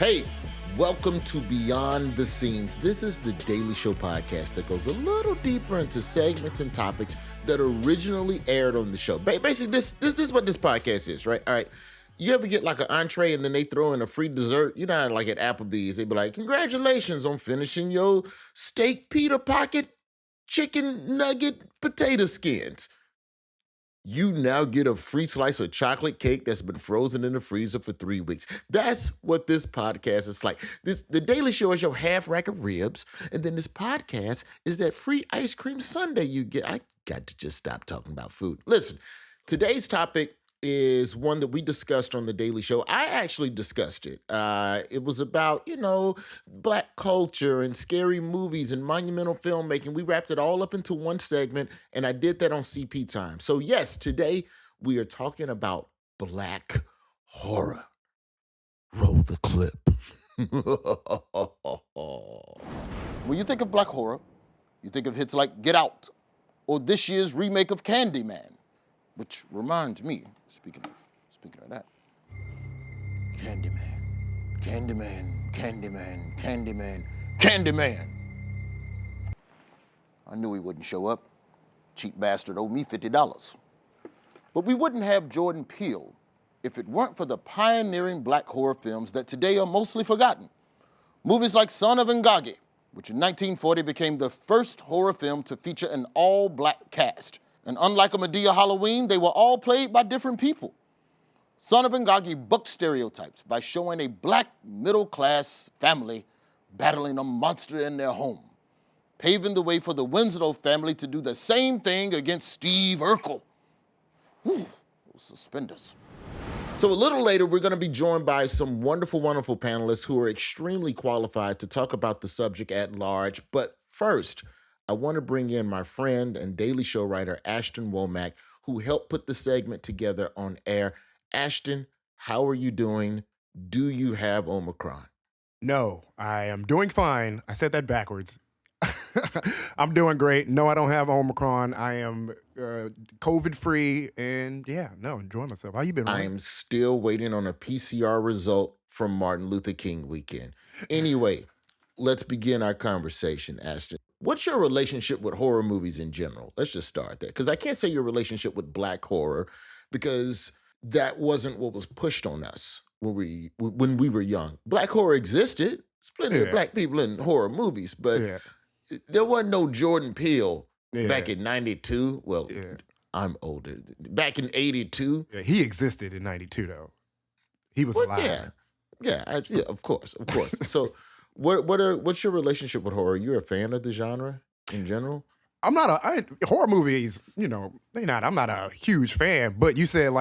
Hey, welcome to Beyond the Scenes. This is the Daily Show podcast that goes a little deeper into segments and topics that originally aired on the show. Basically, this is what this podcast is, right? All right. You ever get like an entree and then they throw in a free dessert? You know, like at Applebee's, they be like, congratulations on finishing your steak pita pocket chicken nugget potato skins. You now get a free slice of chocolate cake that's been frozen in the freezer for 3 weeks. That's what this podcast is like. The Daily Show is your half rack of ribs, and then this podcast is that free ice cream sundae you get. I got to just stop talking about food. Listen, today's topic is one that we discussed on the Daily Show. I actually discussed it. It was about, Black culture and scary movies and monumental filmmaking. We wrapped it all up into one segment, and I did that on CP Time. So yes, today we are talking about Black horror. Roll the clip. When you think of Black horror, you think of hits like Get Out or this year's remake of Candyman, which reminds me, speaking of that, Candyman. I knew he wouldn't show up. Cheap bastard owed me $50. But we wouldn't have Jordan Peele if it weren't for the pioneering Black horror films that today are mostly forgotten. Movies like Son of Ngagi, which in 1940 became the first horror film to feature an all-Black cast. And unlike a Medea Halloween, they were all played by different people. Son of Ngagi bucked stereotypes by showing a Black middle-class family battling a monster in their home, paving the way for the Winslow family to do the same thing against Steve Urkel. Whew, those suspenders. So a little later, we're going to be joined by some wonderful, wonderful panelists who are extremely qualified to talk about the subject at large. But first, I want to bring in my friend and Daily Show writer, Ashton Womack, who helped put the segment together on air. Ashton, how are you doing? Do you have Omicron? No, I am doing fine. I said that backwards. I'm doing great. No, I don't have Omicron. I am COVID-free and enjoying myself. How you been, Ryan? I am still waiting on a PCR result from Martin Luther King weekend. Anyway, let's begin our conversation, Ashton. What's your relationship with horror movies in general? Let's just start there. Because I can't say your relationship with Black horror because that wasn't what was pushed on us when we were young. Black horror existed. There's plenty of Black people in horror movies, but there wasn't no Jordan Peele back in 92. Well, I'm older. Back in 82. Yeah, he existed in 92, though. He was alive. Yeah, of course. So what's your relationship with horror? You're a fan of the genre in general? I'm not horror movies, I'm not a huge fan, but you said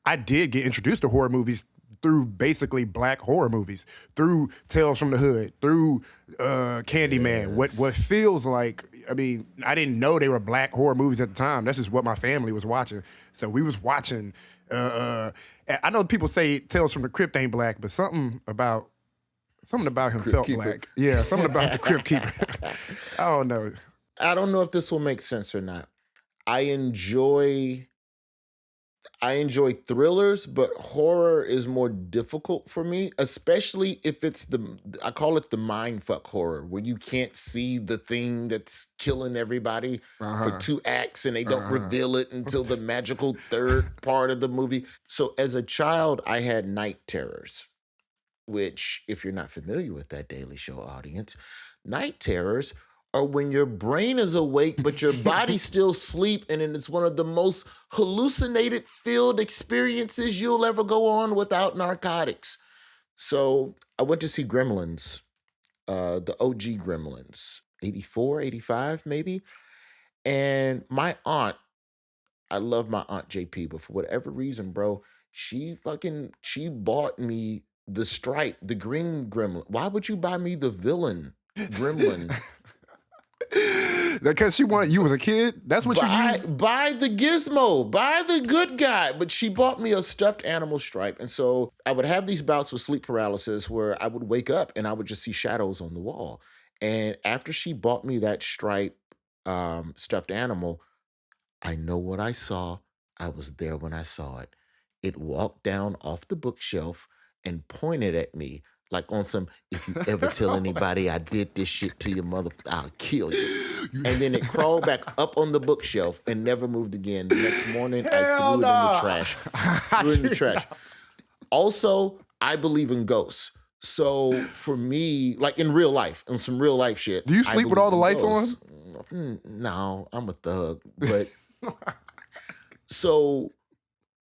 I did get introduced to horror movies through basically Black horror movies, through Tales from the Hood, through Candyman. Yes. What feels like, I didn't know they were Black horror movies at the time. That's just what my family was watching. So we was watching, I know people say Tales from the Crypt ain't Black, but something about him felt Keeper. Black. Yeah, something about the Crypt Keeper. I don't know. I don't know if this will make sense or not. I enjoy thrillers, but horror is more difficult for me, especially if it's I call it the mindfuck horror, where you can't see the thing that's killing everybody for 2 acts and they don't reveal it until the magical third part of the movie. So as a child, I had night terrors, which, if you're not familiar with that Daily Show audience, night terrors or when your brain is awake, but your body's still asleep, and it's one of the most hallucinated-filled experiences you'll ever go on without narcotics. So I went to see Gremlins, the OG Gremlins, 84, 85 maybe. And my aunt, I love my Aunt JP, but for whatever reason, bro, she bought me the stripe, the green Gremlin. Why would you buy me the villain Gremlin? Because she wanted you as a kid? That's what you used? Buy the gizmo. Buy the good guy. But she bought me a stuffed animal stripe. And so I would have these bouts with sleep paralysis where I would wake up and I would just see shadows on the wall. And after she bought me that stripe stuffed animal, I know what I saw. I was there when I saw it. It walked down off the bookshelf and pointed at me Like on some, if you ever tell anybody I did this shit to your mother, I'll kill you. And then it crawled back up on the bookshelf and never moved again. The next morning, I threw it in the trash. Also, I believe in ghosts. So for me, like in real life, in some real life shit. Do you sleep with all the lights on? No, I'm a thug. But so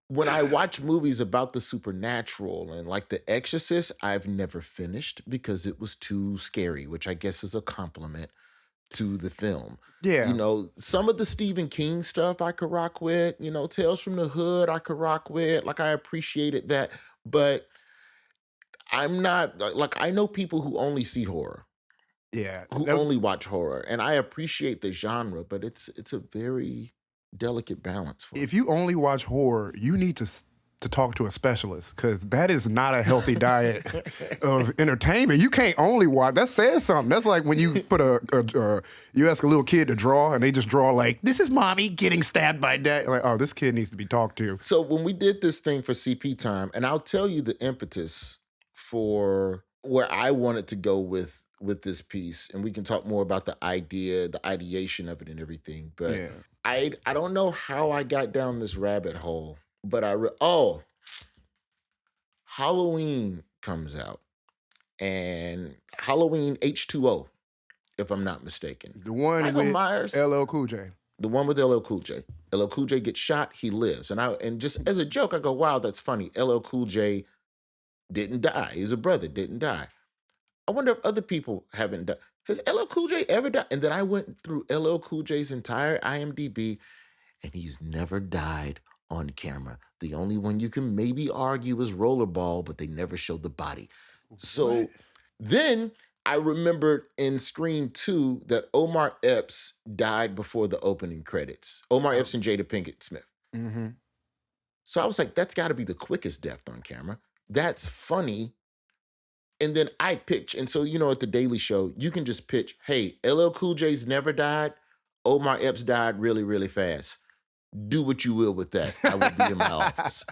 when I watch movies about the supernatural and like The Exorcist, I've never finished because it was too scary, which I guess is a compliment to the film. Yeah. You know, some of the Stephen King stuff I could rock with, you know, Tales from the Hood I could rock with. Like I appreciated that. But I'm not, like I know people who only see horror. Yeah. Who only watch horror. And I appreciate the genre, but it's a very delicate balance for me. If you only watch horror, you need to talk to a specialist because that is not a healthy diet of entertainment. You can't only watch. That says something. That's like when you put you ask a little kid to draw and they just draw like, this is mommy getting stabbed by dad. Like, oh, this kid needs to be talked to. So when we did this thing for CP Time, and I'll tell you the impetus for where I wanted to go with this piece, and we can talk more about the idea, the ideation of it and everything. But Yeah. I don't know how I got down this rabbit hole, but Halloween comes out, and Halloween H2O, if I'm not mistaken. The one Michael with Myers, LL Cool J. the one with LL Cool J. LL Cool J gets shot, he lives, and just as a joke, I go, wow, that's funny. LL Cool J didn't die. He's a brother, didn't die. I wonder if other people haven't died. Has LL Cool J ever died? And then I went through LL Cool J's entire IMDb, and he's never died on camera. The only one you can maybe argue is Rollerball, but they never showed the body. So then I remembered in Scream 2 that Omar Epps died before the opening credits. Omar Epps and Jada Pinkett Smith. Mm-hmm. So I was like, that's got to be the quickest death on camera. That's funny. And then I pitch. And so, you know, at the Daily Show, you can just pitch, hey, LL Cool J's never died. Omar Epps died really, really fast. Do what you will with that. I will be in my office.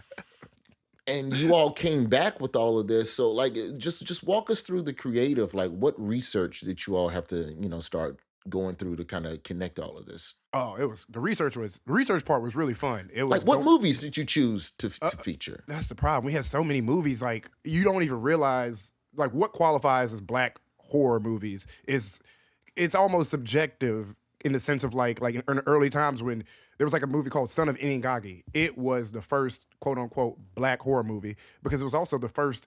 And you all came back with all of this. So, like, just walk us through the creative, like, what research that you all have to, you know, start going through to kind of connect all of this. Oh, the research part was really fun. It was like, what movies did you choose to feature? That's the problem. We had so many movies, like, you don't even realize, like, what qualifies as black horror movies it's almost subjective in the sense of like in the early times when there was like a movie called Son of Iningagi. It was the first quote unquote black horror movie because it was also the first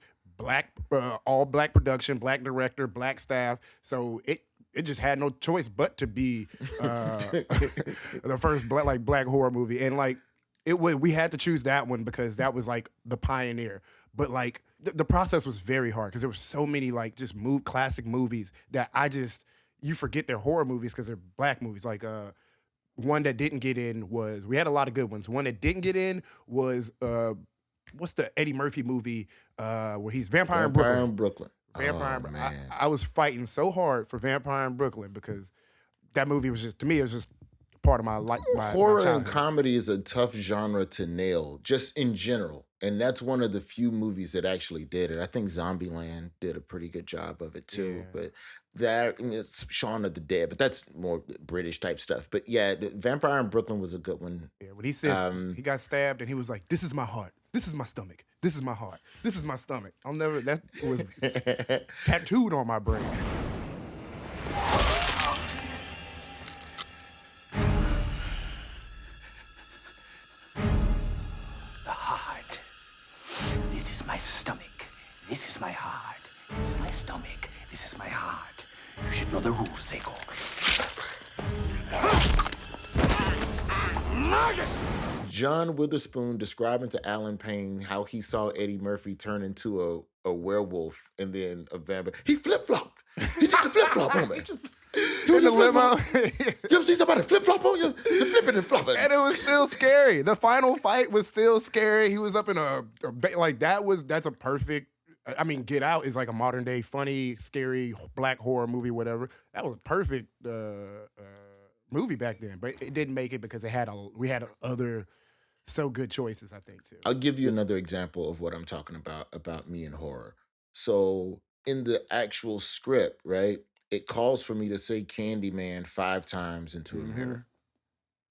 all black production, black director, black staff. So it just had no choice but to be the first black horror movie. And like we had to choose that one because that was like the pioneer. But like the process was very hard because there were so many like just classic movies that you forget they're horror movies because they're black movies. Like one that didn't get in we had a lot of good ones. One that didn't get in was what's the Eddie Murphy movie where he's Vampire in Brooklyn. I was fighting so hard for Vampire in Brooklyn because that movie was just, to me, it was just part of my life. Horror and comedy is a tough genre to nail, just in general. And that's one of the few movies that actually did it. I think Zombieland did a pretty good job of it too. Yeah. But it's Shaun of the Dead, but that's more British type stuff. But yeah, Vampire in Brooklyn was a good one. Yeah, when he said he got stabbed and he was like, "This is my heart. This is my stomach. This is my heart. This is my stomach." That was tattooed on my brain. My stomach. This is my heart. This is my stomach. This is my heart. You should know the rules, Seiko. John Witherspoon describing to Alan Payne how he saw Eddie Murphy turn into a werewolf and then a vampire. He flip-flopped. He did the flip-flop on me. In the limo. You ever see somebody flip-flop on you? They're flipping and flopping. And it was still scary. The final fight was still scary. He was up in that's a perfect, I mean, Get Out is like a modern day funny, scary, black horror movie, whatever. That was a perfect movie back then. But it didn't make it because we had other so good choices, I think, too. I'll give you another example of what I'm talking about me and horror. So in the actual script, right, it calls for me to say Candyman 5 times into a mirror.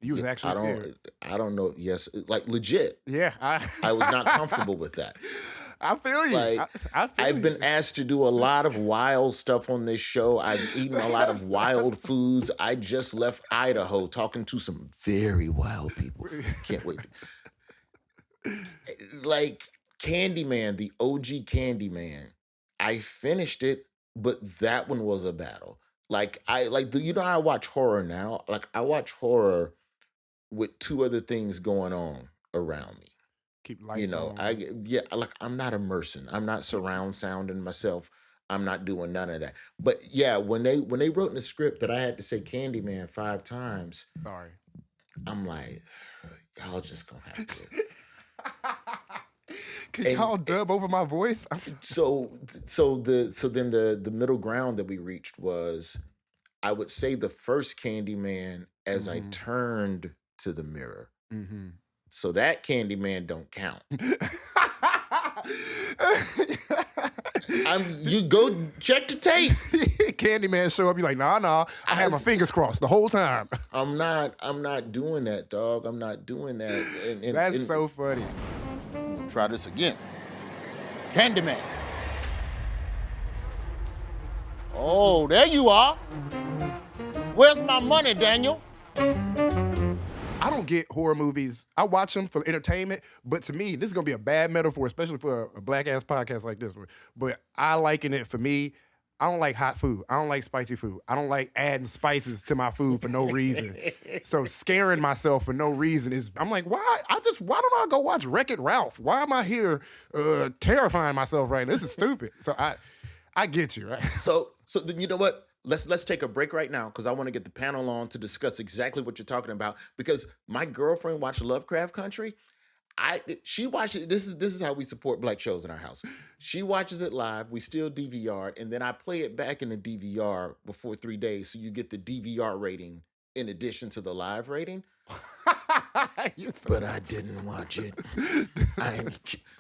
You was Yeah, actually scared. I don't know. Yes, like legit. Yeah, I was not comfortable with that. I feel you. Like, I feel I've you. been asked to do a lot of wild stuff on this show. I've eaten a lot of wild foods. I just left Idaho talking to some very wild people. Can't wait. Like Candyman, the OG Candyman, I finished it, but that one was a battle. Like you know how I watch horror now? Like I watch horror with 2 other things going on around me. Keep lights on. Like I'm not immersing. I'm not surround sounding myself. I'm not doing none of that. But yeah, when they wrote in the script that I had to say Candyman 5 times, Sorry. I'm like, y'all just gonna have to. Can y'all dub over my voice? So then the middle ground that we reached was I would say the first Candyman as I turned to the mirror. So that Candyman don't count. You go check the tape. Candyman show up, you like, nah. I had my fingers crossed the whole time. I'm not doing that, dog. I'm not doing that. That's so funny. Try this again. Candyman. Oh, there you are. Where's my money, Daniel? I don't get horror movies. I watch them for entertainment, but to me, this is gonna be a bad metaphor, especially for a black ass podcast like this one. But I liken it for me. I don't like hot food. I don't like spicy food. I don't like adding spices to my food for no reason. So scaring myself for no reason is, I'm like, why don't I go watch Wreck-It Ralph? Why am I here terrifying myself right now? This is stupid. So I get you, right? So then you know what? Let's take a break right now because I want to get the panel on to discuss exactly what you're talking about. Because my girlfriend watched Lovecraft Country. She watched it. This is how we support black shows in our house. She watches it live. We still DVR it, and then I play it back in the DVR before 3 days, so you get the DVR rating in addition to the live rating. But I didn't watch it.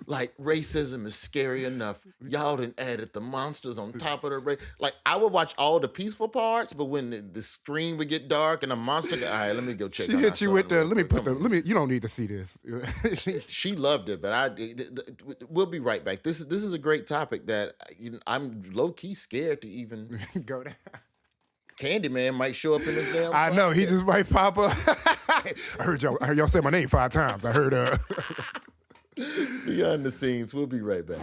Like racism is scary enough. Y'all done added the monsters on top of the race. Like I would watch all the peaceful parts, but when the screen would get dark and the monster, all right, let me go check. She hit you with the. You don't need to see this. She loved it, but we'll be right back. This is a great topic that I'm low key scared to even go down. Candyman might show up in this damn. I know he just might pop up. I heard y'all say my name 5 times. I heard. Beyond the scenes, we'll be right back.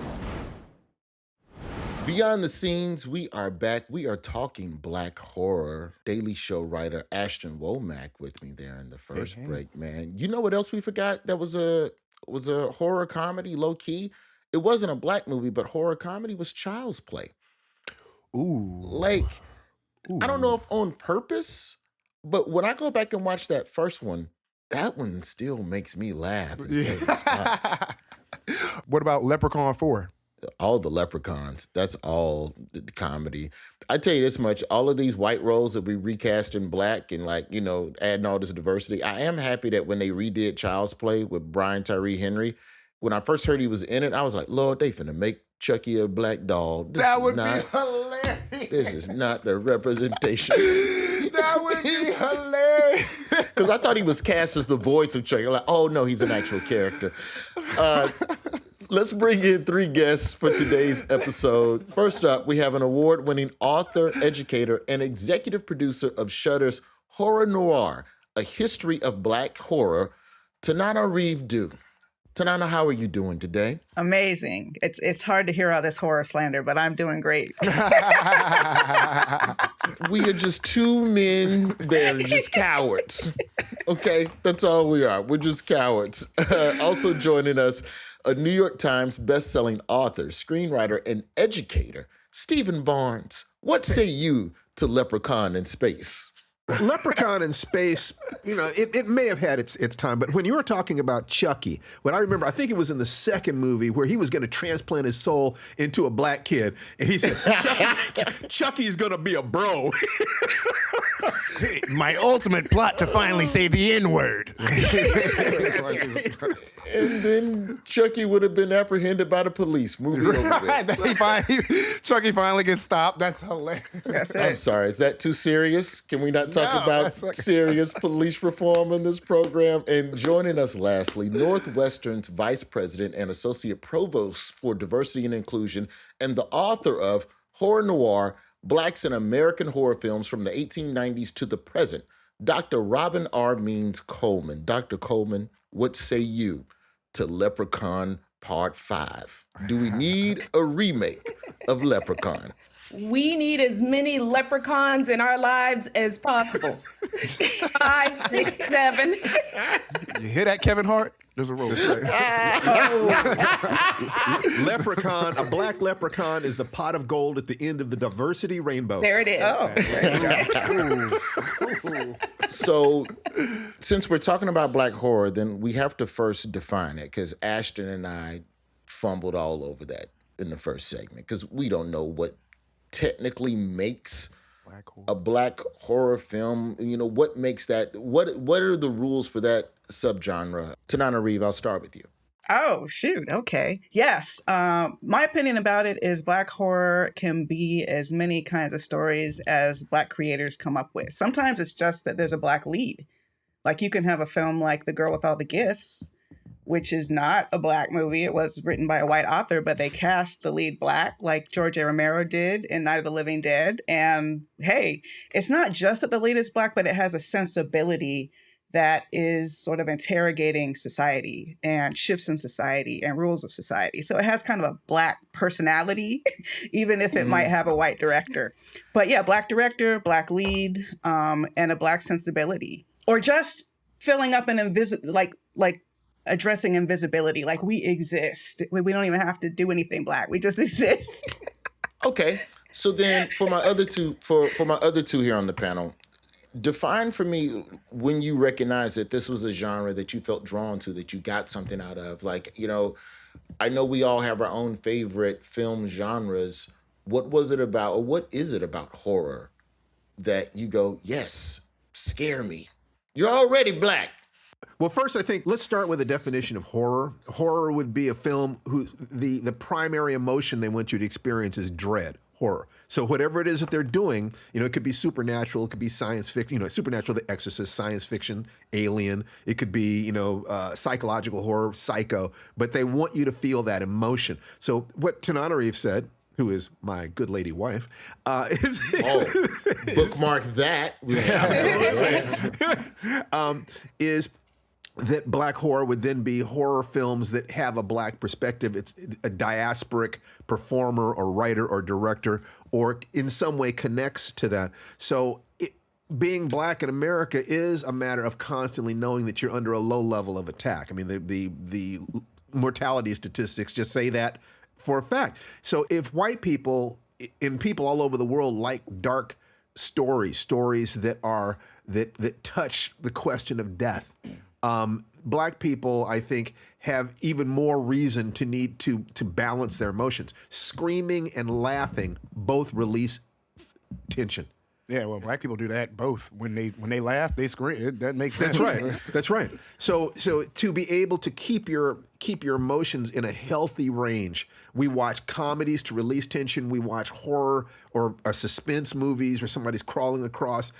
Beyond the scenes, we are back. We are talking black horror. Daily Show writer Ashton Womack with me there in the first break, man. You know what else we forgot? That was a horror comedy, low key. It wasn't a black movie, but horror comedy was Child's Play. Ooh, like. I don't know if on purpose, but when I go back and watch that first one, that one still makes me laugh in certain spots. What about Leprechaun 4? All the Leprechauns. That's all the comedy. I tell you this much, all of these white roles that we recast in black and adding all this diversity, I am happy that when they redid Child's Play with Brian Tyree Henry, when I first heard he was in it, I was like, Lord, they finna make Chucky a black doll. That would be hilarious. This is not the representation. That would be hilarious. Because I thought he was cast as the voice of Chucky. Like, oh no, he's an actual character. Let's bring in 3 guests for today's episode. First up, we have an award-winning author, educator, and executive producer of Shudder's Horror Noire, A History of Black Horror, Tananarive Due. Tanana, how are you doing today? Amazing. It's hard to hear all this horror slander, but I'm doing great. We are just 2 men that are just cowards. Okay? That's all we are. We're just cowards. Also joining us, a New York Times bestselling author, screenwriter, and educator, Stephen Barnes. What say you to Leprechaun in Space? Leprechaun in Space, it may have had its time, but when you were talking about Chucky, what I remember, I think it was in the second movie where he was going to transplant his soul into a black kid, and he said, Chucky's going to be a bro. My ultimate plot to finally say the N-word. And then Chucky would have been apprehended by the police. Movie over with. Chucky finally gets stopped. That's hilarious. That's it. I'm sorry, is that too serious? Can we not talk about serious police reform in this program? And joining us lastly, Northwestern's Vice President and Associate Provost for Diversity and Inclusion and the author of Horror Noire, Blacks in American Horror Films from the 1890s to the Present, Dr. Robin R. Means Coleman. Dr. Coleman, what say you to Leprechaun Part 5? Do we need a remake of Leprechaun? We need as many leprechauns in our lives as possible. 5, 6, 7. You hear that, Kevin Hart? There's a role. Leprechaun, a black leprechaun is the pot of gold at the end of the diversity rainbow. There it is. So, since we're talking about black horror, then we have to first define it, because Ashton and I fumbled all over that in the first segment, because we don't know what technically makes a black horror film. What makes that? What are the rules for that subgenre? Tananarive, I'll start with you. Oh, shoot. Okay. Yes. My opinion about it is black horror can be as many kinds of stories as black creators come up with. Sometimes it's just that there's a black lead. Like you can have a film like The Girl with All the Gifts, which is not a black movie. It was written by a white author, but they cast the lead black like George A. Romero did in Night of the Living Dead. And hey, it's not just that the lead is black, but it has a sensibility that is sort of interrogating society and shifts in society and rules of society. So it has kind of a black personality, even if it might have a white director. But yeah, black director, black lead, and a black sensibility. Or just filling up an like addressing invisibility, like we exist. We don't even have to do anything black. We just exist. Okay. So then for my other two here on the panel, define for me when you recognize that this was a genre that you felt drawn to, that you got something out of. Like, I know we all have our own favorite film genres. What was it about, or what is it about horror that you go, yes, scare me? You're already black. Well, first, I think let's start with a definition of horror. Horror would be a film who the primary emotion they want you to experience is dread, horror. So whatever it is that they're doing, it could be supernatural, it could be science fiction, supernatural, The Exorcist, science fiction, Alien. It could be, psychological horror, Psycho. But they want you to feel that emotion. So what Tananarive said, who is my good lady wife, Bookmark that. Is that black horror would then be horror films that have a black perspective. It's a diasporic performer or writer or director, or in some way connects to that. So being black in America is a matter of constantly knowing that you're under a low level of attack. I mean, the mortality statistics just say that for a fact. So if white people and people all over the world like dark stories that touch the question of death, black people, I think, have even more reason to need to balance their emotions. Screaming and laughing both release tension. Yeah, well, black people do that both. When they laugh, they scream. That makes sense. That's right. That's right. So to be able to keep your emotions in a healthy range, we watch comedies to release tension. We watch horror or suspense movies where somebody's crawling across,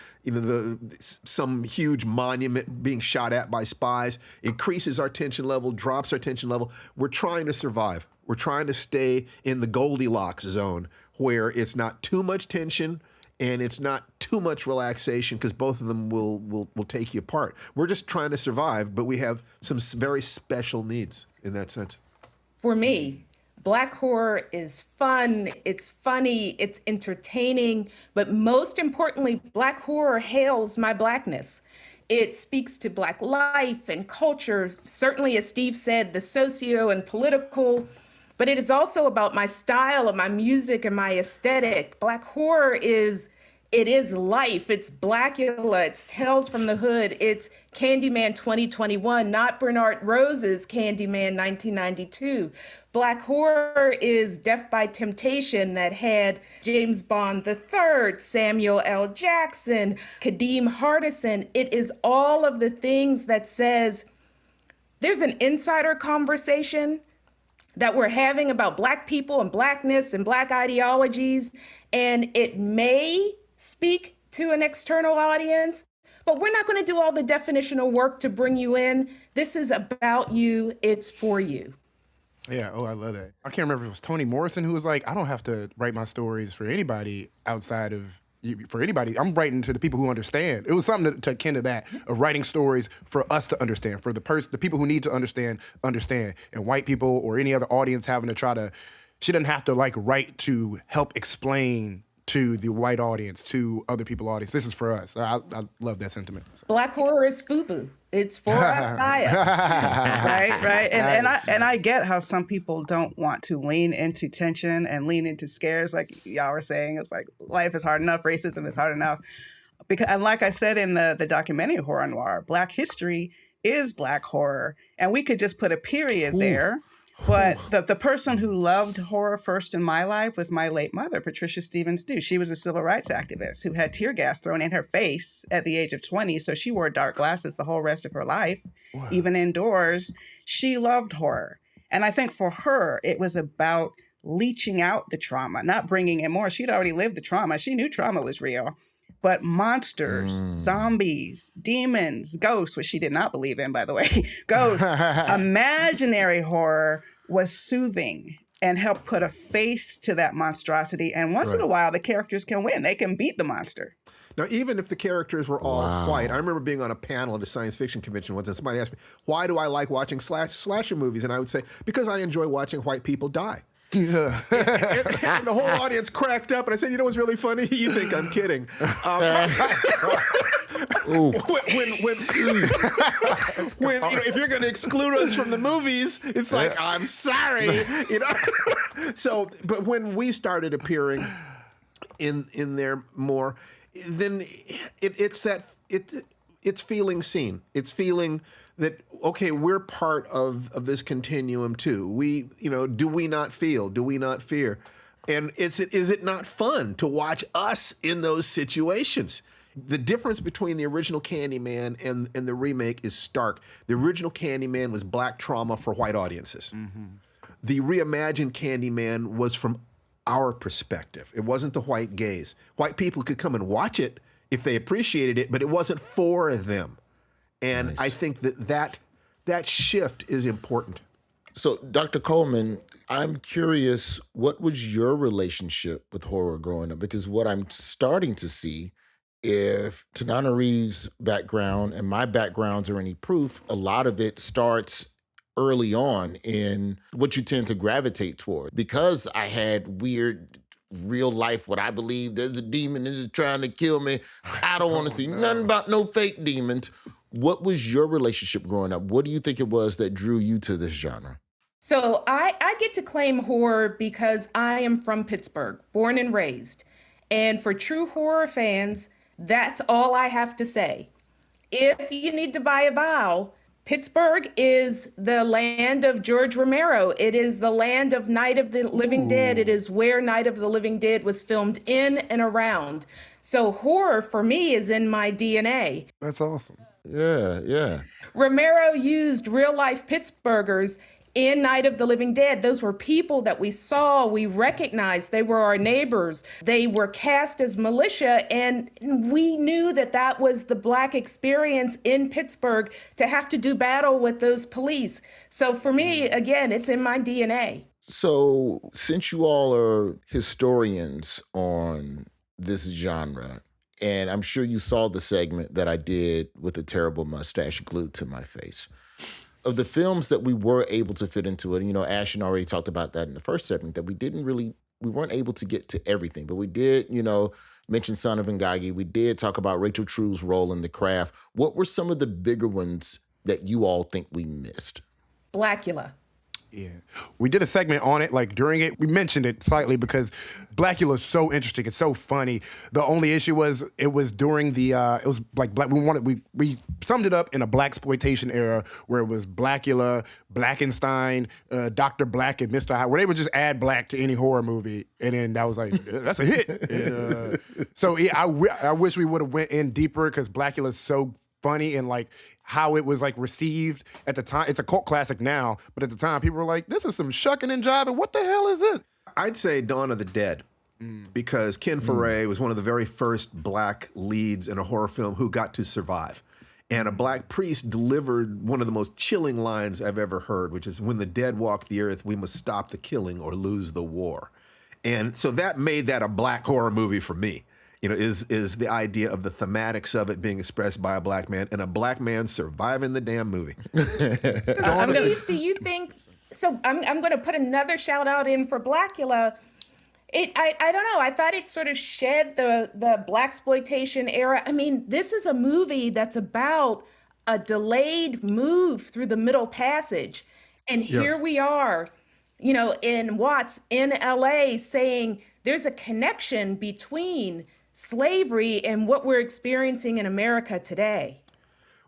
some huge monument being shot at by spies. Increases our tension level, drops our tension level. We're trying to survive. We're trying to stay in the Goldilocks zone where it's not too much tension and it's not too much relaxation, because both of them will take you apart. We're just trying to survive, but we have some very special needs in that sense. For me, black horror is fun, it's funny, it's entertaining, but most importantly, black horror hails my blackness. It speaks to black life and culture, certainly, as Steve said, the socio and political, but it is also about my style and my music and my aesthetic. Black horror is It is life. It's Blackula. It's Tales from the Hood. It's Candyman 2021, not Bernard Rose's Candyman 1992. Black horror is Death by Temptation that had James Bond III, Samuel L. Jackson, Kadeem Hardison. It is all of the things that says there's an insider conversation that we're having about Black people and Blackness and Black ideologies, and it may speak to an external audience, but we're not going to do all the definitional work to bring you in. This is about you. It's for you. Yeah, I love that. I can't remember if it was Toni Morrison who was like, I don't have to write my stories for anybody outside of for anybody. I'm writing to the people who understand. It was something to akin to that, of writing stories for us to understand, for the people who need to understand. And white people or any other audience having to she doesn't have to like write to help explain to the white audience, to other people's audience. This is for us. I love that sentiment. Black horror is FUBU. It's for us, by us. Right. And I get how some people don't want to lean into tension and lean into scares, like y'all were saying. It's like life is hard enough, racism is hard enough. And like I said in the documentary Horror Noire, Black history is Black horror. And we could just put a period there. But the person who loved horror first in my life was my late mother, Patricia Stevens Due. She was a civil rights activist who had tear gas thrown in her face at the age of 20. So she wore dark glasses the whole rest of her life, even indoors. She loved horror. And I think for her, it was about leaching out the trauma, not bringing in more. She'd already lived the trauma. She knew trauma was real. But monsters, zombies, demons, ghosts, which she did not believe in, by the way, ghosts, imaginary horror was soothing and helped put a face to that monstrosity. And once in a while, the characters can win. They can beat the monster. Now, even if the characters were all white, I remember being on a panel at a science fiction convention once, and somebody asked me, why do I like watching slasher movies? And I would say, because I enjoy watching white people die. Yeah. and the whole audience cracked up, and I said, "You know what's really funny? You think I'm kidding." When if you're going to exclude us from the movies, it's like, I'm sorry, So, but when we started appearing in there more, then it's feeling seen. It's feeling that, okay, we're part of this continuum too. Do we not feel? Do we not fear? And is it not fun to watch us in those situations? The difference between the original Candyman and the remake is stark. The original Candyman was Black trauma for white audiences. Mm-hmm. The reimagined Candyman was from our perspective. It wasn't the white gaze. White people could come and watch it if they appreciated it, but it wasn't for them. And nice. I think that shift is important. So, Dr. Coleman, I'm curious, what was your relationship with horror growing up? Because what I'm starting to see, if Tananarive's background and my backgrounds are any proof, a lot of it starts early on in what you tend to gravitate toward. Because I had weird real life, what I believe there's a demon that is trying to kill me. I don't want to see nothing about no fake demons. What was your relationship growing up? What do you think it was that drew you to this genre? So I get to claim horror because I am from Pittsburgh, born and raised. And for true horror fans, that's all I have to say. If you need to buy a vowel, Pittsburgh is the land of George Romero. It is the land of Night of the Living Dead. It is where Night of the Living Dead was filmed in and around. So horror for me is in my DNA. That's awesome. Yeah. Romero used real life Pittsburghers in Night of the Living Dead. Those were people that we saw, we recognized. They were our neighbors. They were cast as militia, and we knew that that was the Black experience in Pittsburgh, to have to do battle with those police. So for me, again, it's in my DNA. So since you all are historians on this genre, and I'm sure you saw the segment that I did with a terrible mustache glued to my face. Of the films that we were able to fit into it, Ashton already talked about that in the first segment, that we weren't able to get to everything, but we did, mention Son of Ngagi. We did talk about Rachel True's role in The Craft. What were some of the bigger ones that you all think we missed? Blackula. Yeah. We did a segment on it, like during it. We mentioned it slightly because Blackula is so interesting. It's so funny. The only issue was it was during the it was like black we summed it up in a blaxploitation era where it was Blackula, Blackenstein, Dr. Black and Mr. Hyde, where they would just add black to any horror movie. And then that was like, that's a hit. And, so yeah, I wish we would have went in deeper because Blackula is so funny and like how it was like received at the time. It's a cult classic now, but at the time people were like, this is some shucking and jiving. What the hell is this? I'd say Dawn of the Dead because Ken Foray was one of the very first black leads in a horror film who got to survive. And a black priest delivered one of the most chilling lines I've ever heard, which is, when the dead walk the earth, we must stop the killing or lose the war. And so that made that a black horror movie for me. You know, is the idea of the thematics of it being expressed by a black man and a black man surviving the damn movie. Steve, do you think, so I'm going to put another shout out in for Blackula. I don't know. I thought it sort of shed the blaxploitation era. I mean, this is a movie that's about a delayed move through the Middle Passage. And here we are, you know, in Watts in LA saying there's a connection between slavery and what we're experiencing in America today.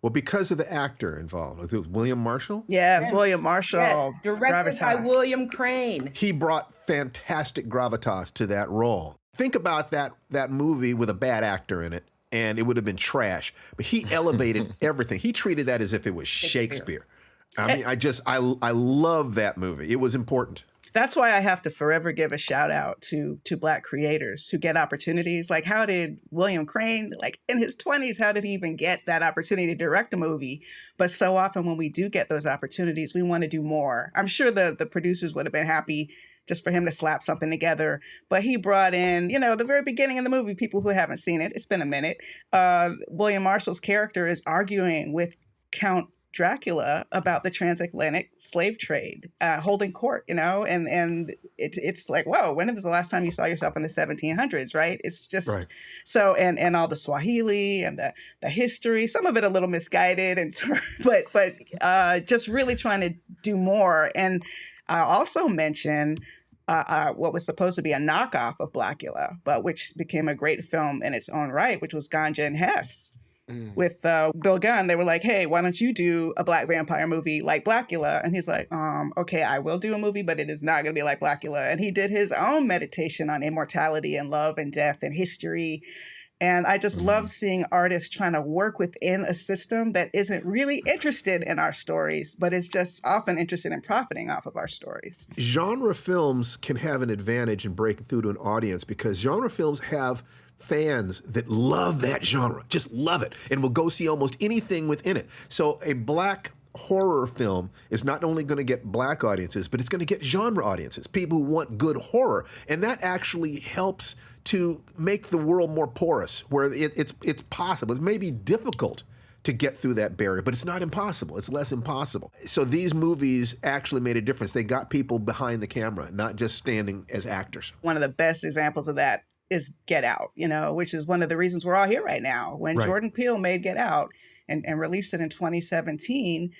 Well, because of the actor involved. Was it William Marshall? Yes, William Marshall. Yes. Directed by Gravitas. William Crane. He brought fantastic gravitas to that role. Think about that movie with a bad actor in it, and it would have been trash. But he elevated everything. He treated that as if it was Shakespeare. I mean, I love that movie. It was important. That's why I have to forever give a shout out to black creators who get opportunities. Like, how did William Crane, like in his 20s, how did he even get that opportunity to direct a movie? But so often when we do get those opportunities, we want to do more. I'm sure the producers would have been happy just for him to slap something together. But he brought in, you know, the very beginning of the movie, people who haven't seen it, it's been a minute. William Marshall's character is arguing with Count Dracula about the transatlantic slave trade, holding court, you know, and it's like, whoa, when was the last time you saw yourself in the 1700s, right? It's just so, and all the Swahili and the history, some of it a little misguided, but just really trying to do more. And I also mentioned what was supposed to be a knockoff of Blackula, but which became a great film in its own right, which was Ganja and Hess. With Bill Gunn, they were like, hey, why don't you do a black vampire movie like Blackula? And he's like, okay, I will do a movie, but it is not going to be like Blackula. And he did his own meditation on immortality and love and death and history. And I just love seeing artists trying to work within a system that isn't really interested in our stories, but is just often interested in profiting off of our stories. Genre films can have an advantage in breaking through to an audience because genre films have fans that love that genre, just love it, and will go see almost anything within it. So a black horror film is not only going to get black audiences, but it's going to get genre audiences, people who want good horror. And that actually helps to make the world more porous, where it's possible. It may be difficult to get through that barrier, but it's not impossible. It's less impossible. So these movies actually made a difference. They got people behind the camera, not just standing as actors. One of the best examples of that is Get Out, you know, which is one of the reasons we're all here right now. When Jordan Peele made Get Out and released it in 2017,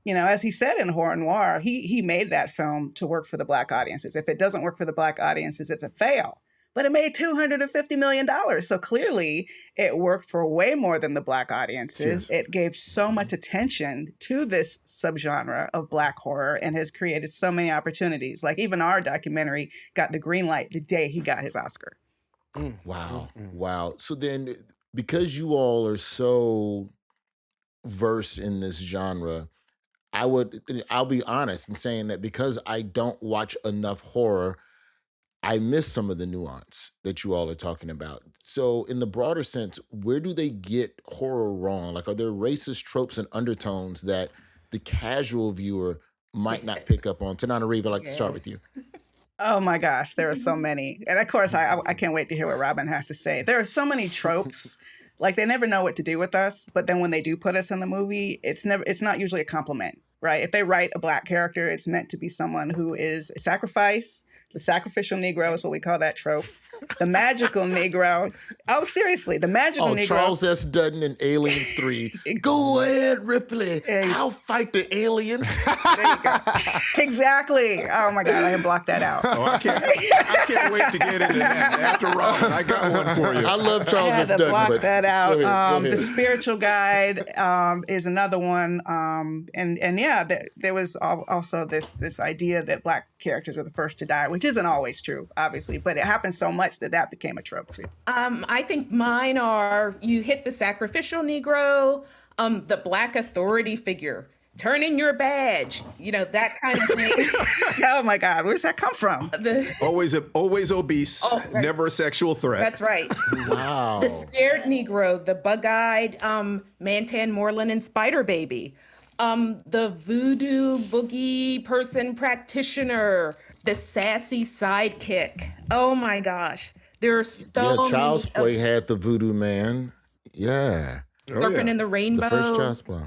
you know, as he said in Horror Noire, he made that film to work for the black audiences. If it doesn't work for the black audiences, it's a fail. But it made $250 million. So clearly it worked for way more than the black audiences. Yes. It gave so much attention to this subgenre of black horror and has created so many opportunities. Like even our documentary got the green light the day he got his Oscar. Wow. Wow. So then, because you all are so versed in this genre, I'll be honest in saying that because I don't watch enough horror, I miss some of the nuance that you all are talking about. So in the broader sense, where do they get horror wrong? Like, are there racist tropes and undertones that the casual viewer might not pick up on? Tananarive, I'd like to start with you. Oh my gosh, there are so many. And of course, I can't wait to hear what Robin has to say. There are so many tropes. Like, they never know what to do with us, but then when they do put us in the movie, it's not usually a compliment, right? If they write a black character, it's meant to be someone who is a sacrifice. The sacrificial Negro is what we call that trope. the magical Negro. Oh, seriously, the magical Negro. Charles S. Dutton in Aliens 3. Go ahead, Ripley. I'll fight the alien. There you go. Exactly. Oh my God, I have blocked that out. Oh, I can't wait to get into that. After Robin, I got one for you. I love Charles I S. had to Dutton. block but that out. go ahead. The Spiritual Guide is another one, and yeah, there was also this idea that Black characters were the first to die, which isn't always true, obviously, but it happened so much that became a trope too. I think mine are, you hit the sacrificial Negro, the Black authority figure, turn in your badge, that kind of thing. Oh my God, where's that come from? Always obese, right. never a sexual threat. That's right. Wow. The scared Negro, the bug-eyed Mantan Moreland and Spider Baby, the voodoo boogie person practitioner, the sassy sidekick. Oh my gosh. There are so many. Child's Play had the voodoo man. Yeah. Serpent in the Rainbow. The first Child's Play.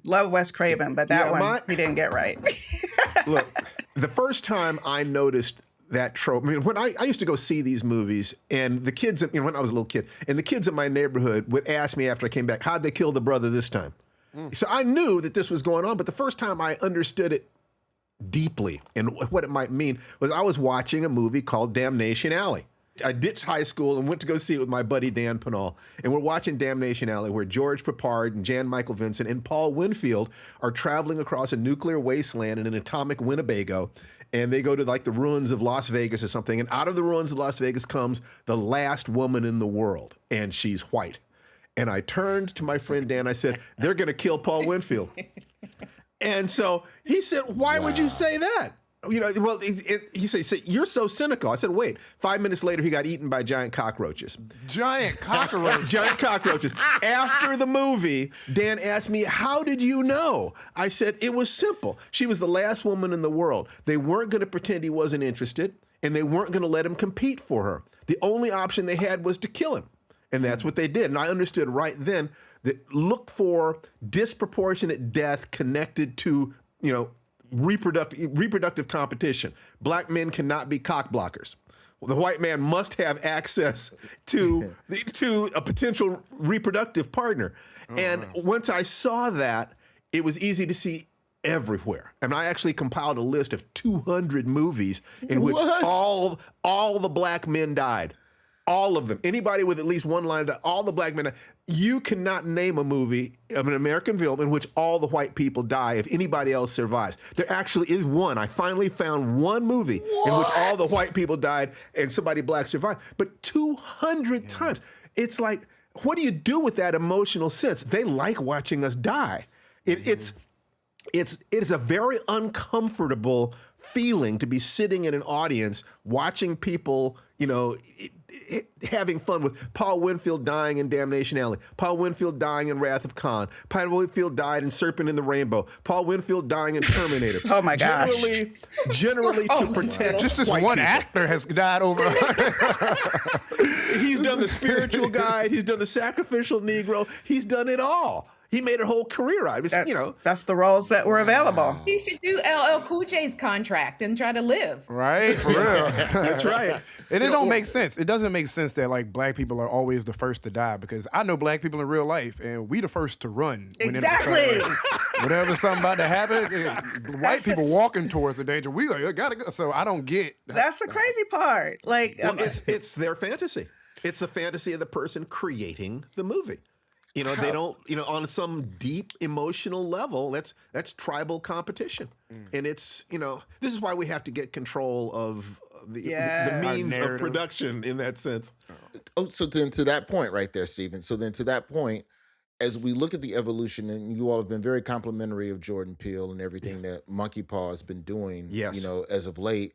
Love Wes Craven, but that one he didn't get right. Look, the first time I noticed that trope, I mean, when I used to go see these movies, and the kids, when I was a little kid, and the kids in my neighborhood would ask me after I came back, how'd they kill the brother this time? So I knew that this was going on, but the first time I understood it deeply and what it might mean was I was watching a movie called Damnation Alley. I ditched high school and went to go see it with my buddy Dan Pinal. And we're watching Damnation Alley, where George Peppard and Jan Michael Vincent and Paul Winfield are traveling across a nuclear wasteland in an atomic Winnebago. And they go to like the ruins of Las Vegas or something. And out of the ruins of Las Vegas comes the last woman in the world. And she's white. And I turned to my friend Dan. I said, they're going to kill Paul Winfield. And so he said, why would you say that? Well, he said, you're so cynical. I said, wait. 5 minutes later, he got eaten by giant cockroaches. Giant cockroach. Giant cockroaches. After the movie, Dan asked me, how did you know? I said, it was simple. She was the last woman in the world. They weren't going to pretend he wasn't interested, and they weren't going to let him compete for her. The only option they had was to kill him. And that's what they did. And I understood right then that look for disproportionate death connected to, reproductive competition. Black men cannot be cock blockers. The white man must have access to a potential reproductive partner. And once I saw that, it was easy to see everywhere. And I actually compiled a list of 200 movies in which all the black men died. All of them. Anybody with at least one line, all the black men. You cannot name a movie of an American film in which all the white people die if anybody else survives. There actually is one. I finally found one movie in which all the white people died and somebody black survived. But 200 times. It's like, what do you do with that emotional sense? They like watching us die. It's a very uncomfortable feeling to be sitting in an audience watching people, having fun with Paul Winfield dying in Damnation Alley, Paul Winfield dying in Wrath of Khan, Paul Winfield died in Serpent in the Rainbow, Paul Winfield dying in Terminator. Oh my gosh. Generally to protect Just this white one people. actor has died over. He's done the Spiritual Guide, he's done the Sacrificial Negro, he's done it all. He made a whole career out of it. That's the roles that were available. You should do LL Cool J's contract and try to live. Right? For real. That's right. And it don't make sense. It doesn't make sense that like black people are always the first to die, because I know black people in real life and we the first to run. Exactly. Whenever something about to happen, white people walking towards the danger, we like, gotta go. So I don't get. That's the crazy part. Like, It's their fantasy. It's the fantasy of the person creating the movie. They don't, on some deep emotional level, that's tribal competition. And it's, this is why we have to get control of the means of production in that sense. Oh, so then to that point right there, Stephen. So then to that point, as we look at the evolution, and you all have been very complimentary of Jordan Peele and everything that Monkey Paw has been doing, as of late,